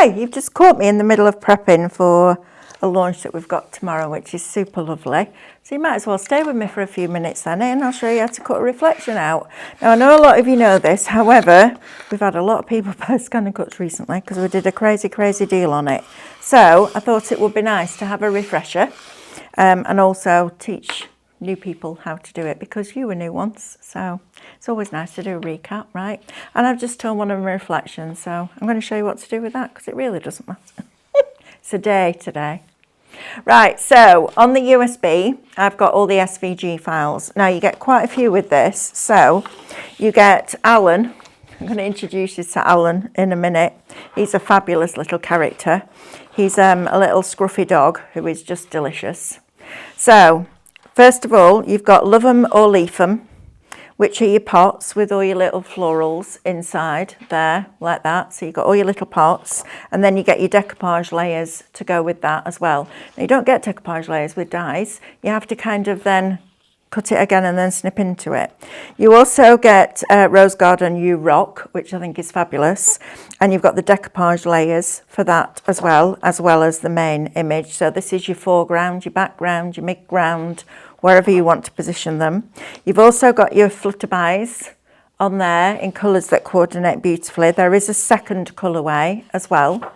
Hi, you've just caught me in the middle of prepping for a launch that we've got tomorrow, which is super lovely. So you might as well stay with me for a few minutes then, and I'll show you how to cut a reflection out. Now, I know a lot of you know this, however, we've had a lot of people post ScanNCuts recently because we did a crazy deal on it. So I thought it would be nice to have a refresher and also teach new people how to do it, because you were new once, so it's always nice to do a recap, right? And I've just done one of my reflections, so I'm going to show you what to do with that, because it really doesn't matter. It's a day today. Right, so on the USB, I've got all the SVG files. Now you get quite a few with this. So you get Alan. I'm going to introduce you to Alan in a minute. He's a fabulous little character. He's a little scruffy dog who is just delicious. So first of all, you've got Love 'em or Leaf 'em, which are your pots with all your little florals inside there, like that. So you've got all your little pots, and then you get your decoupage layers to go with that as well. Now, you don't get decoupage layers with dies. You have to kind of then cut it again and then snip into it. You also get Rose Garden You Rock, which I think is fabulous. And you've got the decoupage layers for that as well as the main image. So this is your foreground, your background, your midground, wherever you want to position them. You've also got your flutterbys on there in colours that coordinate beautifully. There is a second colourway as well.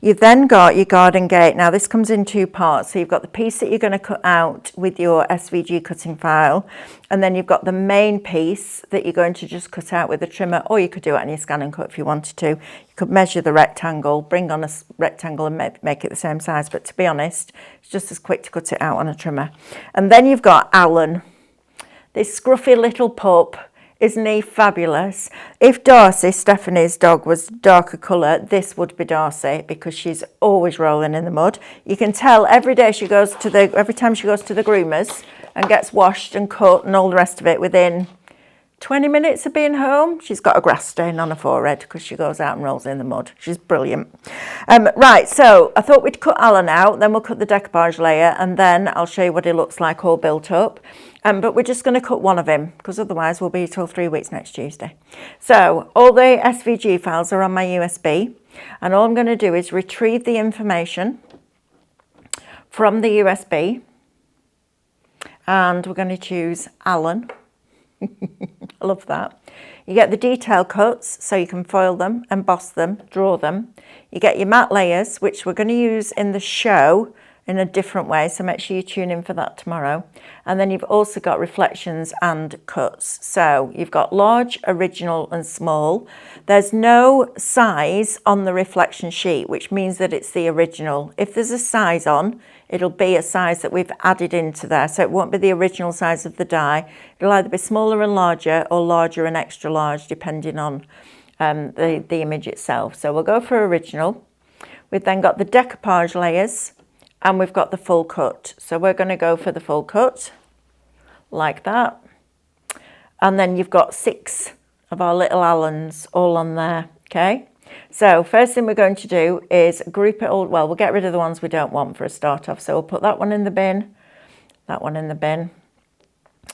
You've then got your garden gate. Now this comes in two parts. So you've got the piece that you're going to cut out with your SVG cutting file, and then you've got the main piece that you're going to just cut out with a trimmer, or you could do it on your ScanNCut if you wanted to. You could measure the rectangle, bring on a rectangle and make it the same size, but to be honest, it's just as quick to cut it out on a trimmer. And then you've got Alan, this scruffy little pup. Isn't he fabulous? If Darcy, Stephanie's dog, was darker colour, this would be Darcy, because she's always rolling in the mud. You can tell every time she goes to the groomers and gets washed and cut and all the rest of it, within 20 minutes of being home, she's got a grass stain on her forehead because she goes out and rolls in the mud. She's brilliant. Right, so I thought we'd cut Alan out, then we'll cut the decoupage layer, and then I'll show you what he looks like all built up. But we're just going to cut one of him, because otherwise we'll be till 3 weeks next Tuesday. So all the SVG files are on my USB, and all I'm going to do is retrieve the information from the USB, and we're going to choose Alan. I love that. You get the detail cuts, so you can foil them, emboss them, draw them. You get your matte layers, which we're going to use in the show in a different way, so make sure you tune in for that tomorrow. And then you've also got reflections and cuts. So you've got large, original and small. There's no size on the reflection sheet, which means that it's the original. If there's a size on, it'll be a size that we've added into there, so it won't be the original size of the die. It'll either be smaller and larger, or larger and extra large, depending on the image itself. So we'll go for original. We've then got the decoupage layers, and we've got the full cut. So we're going to go for the full cut, like that. And then you've got 6 of our little Allens all on there, okay? So first thing we're going to do is group it all. Well, we'll get rid of the ones we don't want for a start off. So we'll put that one in the bin, that one in the bin,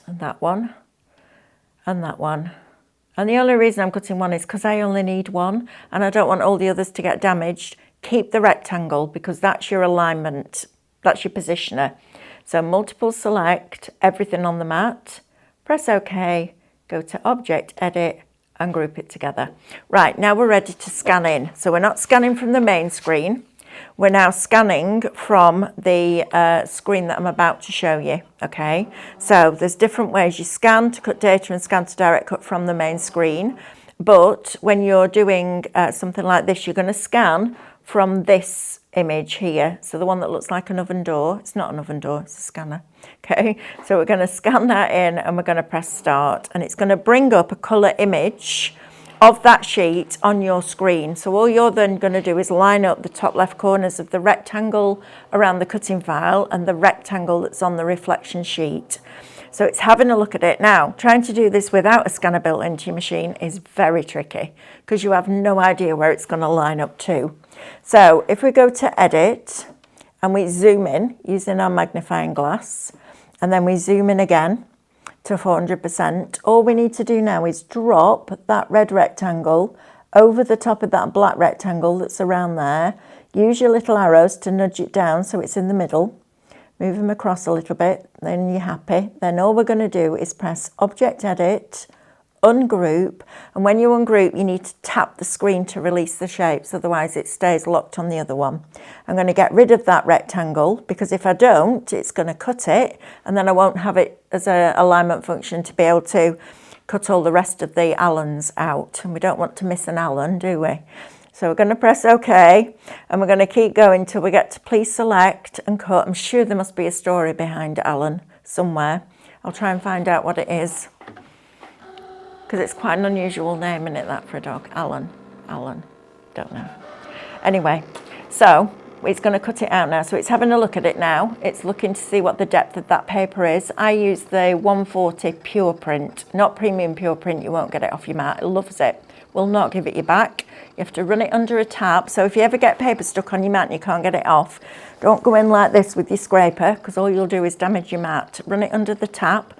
and that one, and that one. And the only reason I'm cutting one is because I only need one, and I don't want all the others to get damaged. Keep the rectangle, because that's your alignment, that's your positioner. So multiple select, everything on the mat, press OK, go to Object, Edit, and group it together. Right, now we're ready to scan in. So we're not scanning from the main screen. We're now scanning from the screen that I'm about to show you, okay? So there's different ways you scan to cut data and scan to direct cut from the main screen. But when you're doing something like this, you're going to scan from this image here. So the one that looks like an oven door. It's not an oven door, it's a scanner. Okay, so we're going to scan that in, and we're going to press start, and it's going to bring up a colour image of that sheet on your screen. So all you're then going to do is line up the top left corners of the rectangle around the cutting file and the rectangle that's on the reflection sheet. So it's having a look at it. Now, trying to do this without a scanner built into your machine is very tricky, because you have no idea where it's going to line up to. So if we go to Edit and we zoom in using our magnifying glass, and then we zoom in again to 400%, all we need to do now is drop that red rectangle over the top of that black rectangle that's around there. Use your little arrows to nudge it down so it's in the middle. Move them across a little bit, then you're happy. Then all we're going to do is press Object Edit, Ungroup, and when you ungroup you need to tap the screen to release the shapes, otherwise it stays locked on the other one. I'm going to get rid of that rectangle because if I don't, it's going to cut it and then I won't have it as an alignment function to be able to cut all the rest of the Allens out, and we don't want to miss an Allen, do we? So we're going to press OK, and we're going to keep going till we get to Please Select and Cut. I'm sure there must be a story behind Allen somewhere. I'll try and find out what it is, because it's quite an unusual name, isn't it, that, for a dog? Allen, don't know. Anyway, so it's going to cut it out now. So it's having a look at it now. It's looking to see what the depth of that paper is. I use the 140 pure print, not premium pure print. You won't get it off your mat. It loves it. Will not give it you back. You have to run it under a tap. So if you ever get paper stuck on your mat and you can't get it off, don't go in like this with your scraper, because all you'll do is damage your mat. Run it under the tap.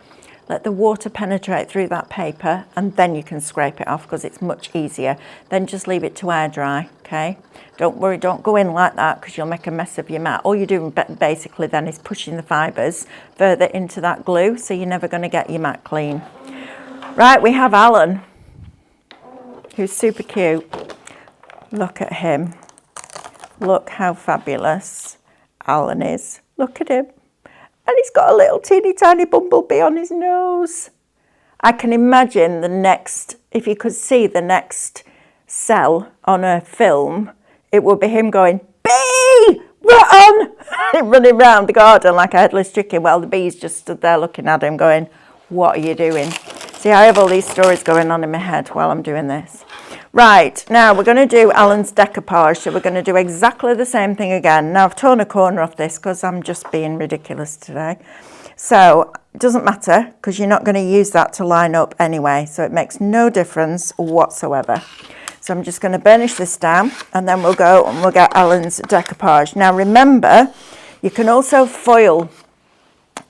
Let the water penetrate through that paper, and then you can scrape it off because it's much easier. Then just leave it to air dry, okay? Don't worry, don't go in like that because you'll make a mess of your mat. All you're doing basically then is pushing the fibres further into that glue, so you're never going to get your mat clean. Right, we have Alan, who's super cute. Look at him. Look how fabulous Alan is. Look at him. And he's got a little teeny tiny bumblebee on his nose. I can imagine the next, if you could see the next cell on a film, it would be him going, "Bee, run!" running round the garden like a headless chicken while the bees just stood there looking at him going, "What are you doing?" See, I have all these stories going on in my head while I'm doing this. Right, now we're going to do Alan's decoupage, so we're going to do exactly the same thing again. Now I've torn a corner off this because I'm just being ridiculous today. So it doesn't matter because you're not going to use that to line up anyway, so it makes no difference whatsoever. So I'm just going to burnish this down and then we'll go and we'll get Alan's decoupage. Now remember, you can also foil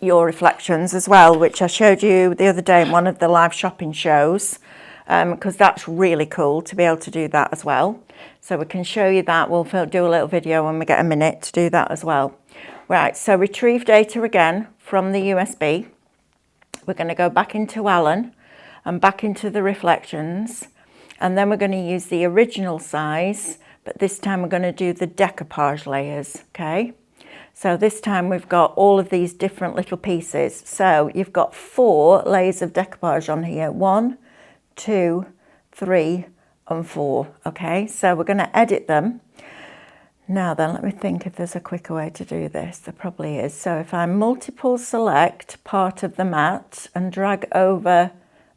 your reflections as well, which I showed you the other day in one of the live shopping shows. Because that's really cool to be able to do that as well. So we can show you that. We'll do a little video when we get a minute to do that as well. Right, so retrieve data again from the USB. We're going to go back into Alan and back into the reflections. And then we're going to use the original size, but this time we're going to do the decoupage layers, okay? So this time we've got all of these different little pieces. So you've got 4 layers of decoupage on here. 1, 2, 3 and 4. Okay, so we're going to edit them. Now then, let me think if there's a quicker way to do this. There probably is. So if I multiple select part of the mat and drag over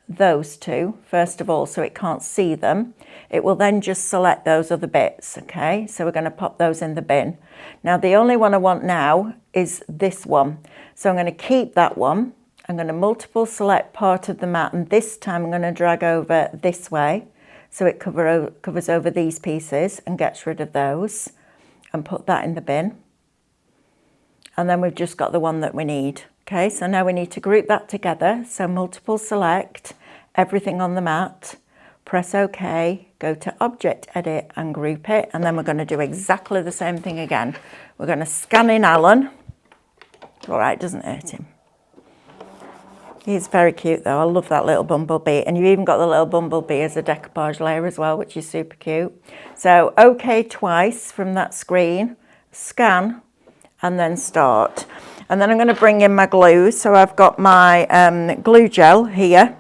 those 2 first of all so it can't see them, it will then just select those other bits. Okay, so we're going to pop those in the bin. Now the only one I want now is this one, so I'm going to keep that one. I'm going to multiple select part of the mat, and this time I'm going to drag over this way so it covers over these pieces and gets rid of those, and put that in the bin. And then we've just got the one that we need. Okay, so now we need to group that together. So multiple select everything on the mat, press OK, go to Object Edit and group it, and then we're going to do exactly the same thing again. We're going to scan in Alan. All right, doesn't hurt him. He's very cute though. I love that little bumblebee, and you've even got the little bumblebee as a decoupage layer as well, which is super cute. So OK twice from that screen, scan, and then start. And then I'm going to bring in my glue. So I've got my glue gel here.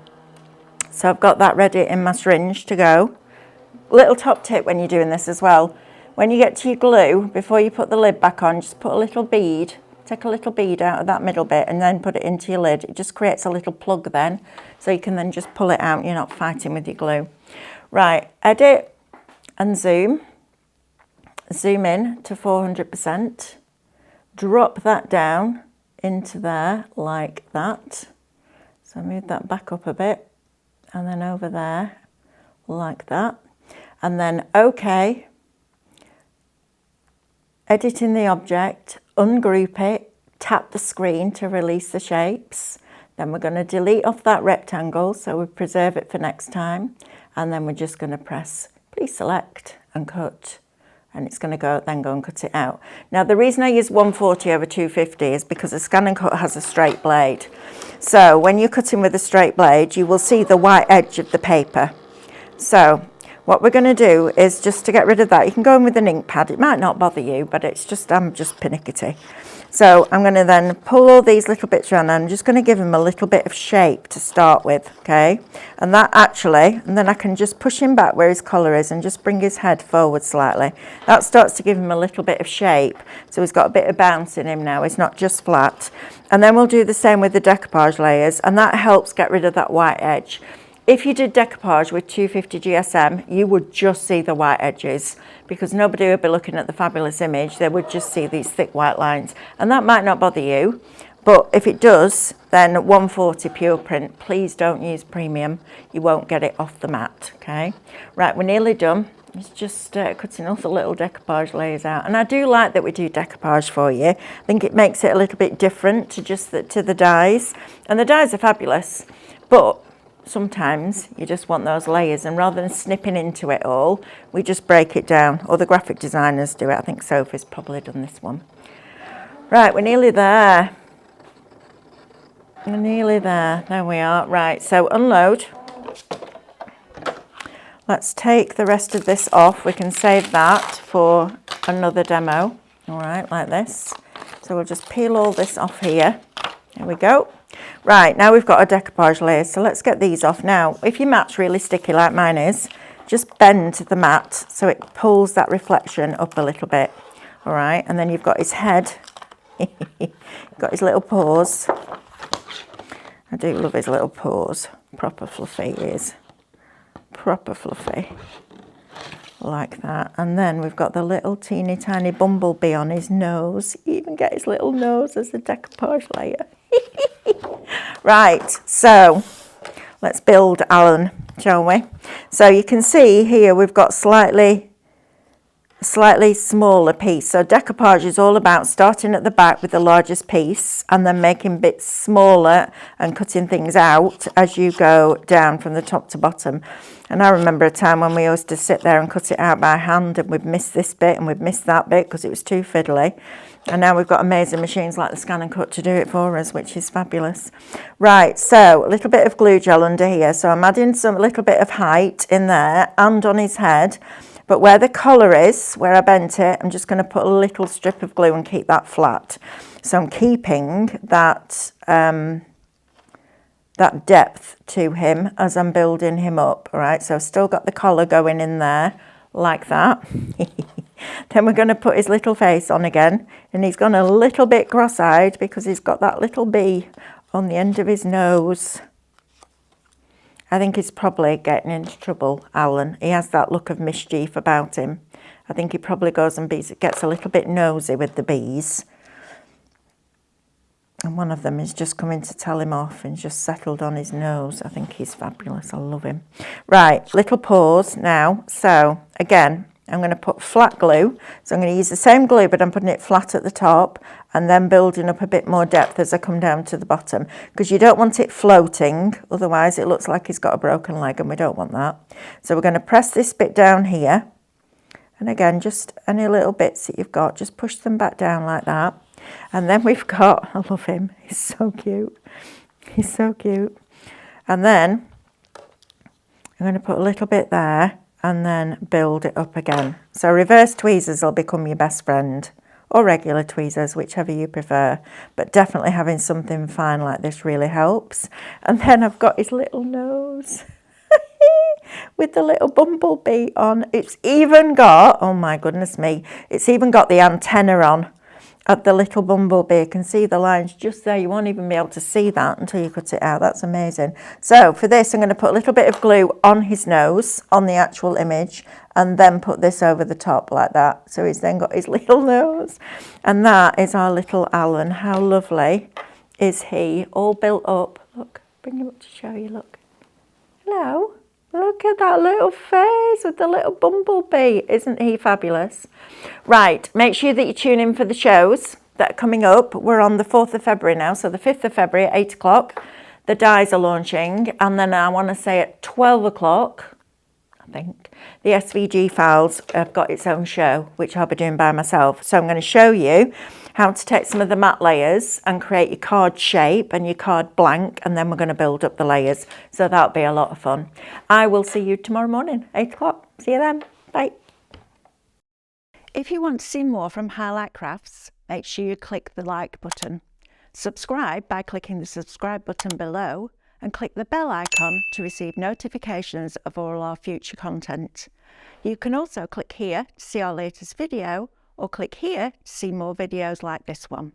So I've got that ready in my syringe to go. Little top tip when you're doing this as well. When you get to your glue, before you put the lid back on, just put a little bead. Take a little bead out of that middle bit and then put it into your lid. It just creates a little plug then, so you can then just pull it out. You're not fighting with your glue. Right, edit and zoom. Zoom in to 400%. Drop that down into there like that. So move that back up a bit and then over there like that. And then OK. Edit in the object, ungroup it, tap the screen to release the shapes. Then we're going to delete off that rectangle so we preserve it for next time. And then we're just going to press please select and cut. And it's going to then go and cut it out. Now, the reason I use 140 over 250 is because the ScanNCut has a straight blade. So when you're cutting with a straight blade, you will see the white edge of the paper. So what we're going to do is, just to get rid of that, you can go in with an ink pad. It might not bother you, but I'm just pernickety. So I'm going to then pull all these little bits around, and I'm just going to give him a little bit of shape to start with, okay? And then I can just push him back where his collar is and just bring his head forward slightly. That starts to give him a little bit of shape. So he's got a bit of bounce in him now. It's not just flat. And then we'll do the same with the decoupage layers, and that helps get rid of that white edge. If you did decoupage with 250 GSM, you would just see the white edges, because nobody would be looking at the fabulous image. They would just see these thick white lines, and that might not bother you, but if it does, then 140 pure print. Please don't use premium. You won't get it off the mat, okay? Right, we're nearly done. It's just cutting all the little decoupage layers out, and I do like that we do decoupage for you. I think it makes it a little bit different to just to the dies, and the dies are fabulous, but sometimes you just want those layers, and rather than snipping into it all, we just break it down, or the graphic designers do it. I think Sophie's probably done this one. Right, we're nearly there. We're nearly there. There we are. Right, so unload. Let's take the rest of this off. We can save that for another demo. All right, like this. So we'll just peel all this off here. There we go. Right, now we've got our decoupage layers, so let's get these off. Now, if your mat's really sticky like mine is, just bend the mat so it pulls that reflection up a little bit. All right, and then you've got his head. You've got his little paws. I do love his little paws. Proper fluffy he is. Proper fluffy. Like that. And then we've got the little teeny tiny bumblebee on his nose. You even get his little nose as a decoupage layer. Right, so let's build Alan, shall we? So you can see here we've got slightly smaller piece. So decoupage is all about starting at the back with the largest piece and then making bits smaller and cutting things out as you go down from the top to bottom. And I remember a time when we used to sit there and cut it out by hand, and we'd miss this bit and we'd miss that bit because it was too fiddly. And now we've got amazing machines like the ScanNCut to do it for us, which is fabulous. Right, so a little bit of glue gel under here. So I'm adding a little bit of height in there and on his head. But where the collar is, where I bent it, I'm just going to put a little strip of glue and keep that flat. So I'm keeping that that depth to him as I'm building him up. All right, so I've still got the collar going in there like that. Then we're going to put his little face on again, and he's gone a little bit cross-eyed because he's got that little bee on the end of his nose. I think he's probably getting into trouble, Alan. He has that look of mischief about him. I think he probably goes and gets a little bit nosy with the bees. And one of them is just coming to tell him off and just settled on his nose. I think he's fabulous. I love him. Right, little paws now. So again, I'm going to put flat glue. So I'm going to use the same glue, but I'm putting it flat at the top and then building up a bit more depth as I come down to the bottom, because you don't want it floating. Otherwise it looks like he's got a broken leg, and we don't want that. So we're going to press this bit down here. And again, just any little bits that you've got, just push them back down like that. And then we've got, I love him, he's so cute. He's so cute. And then I'm going to put a little bit there and then build it up again. So reverse tweezers will become your best friend, or regular tweezers, whichever you prefer. But definitely having something fine like this really helps. And then I've got his little nose with the little bumblebee on. It's even got, oh my goodness me, it's even got the antenna on at the little bumblebee. You can see the lines just there. You won't even be able to see that until you cut it out. That's amazing. So for this, I'm going to put a little bit of glue on his nose, on the actual image, and then put this over the top like that. So he's then got his little nose. And that is our little Alan. How lovely is he? All built up. Look, bring him up to show you, look. Hello. Look at that little face with the little bumblebee. Isn't he fabulous? Right, make sure that you tune in for the shows that are coming up. We're on the 4th of February now, so the 5th of February at 8 o'clock. The dies are launching, and then I want to say at 12 o'clock, I think, The SVG files have got its own show, which I'll be doing by myself. So I'm going to show you how to take some of the matte layers and create your card shape and your card blank, and then we're going to build up the layers. So that'll be a lot of fun. I will see you tomorrow morning, 8 o'clock. See you then. Bye. If you want to see more from Highlight Crafts, make sure you click the like button. Subscribe by clicking the subscribe button below, and click the bell icon to receive notifications of all our future content. You can also click here to see our latest video, or click here to see more videos like this one.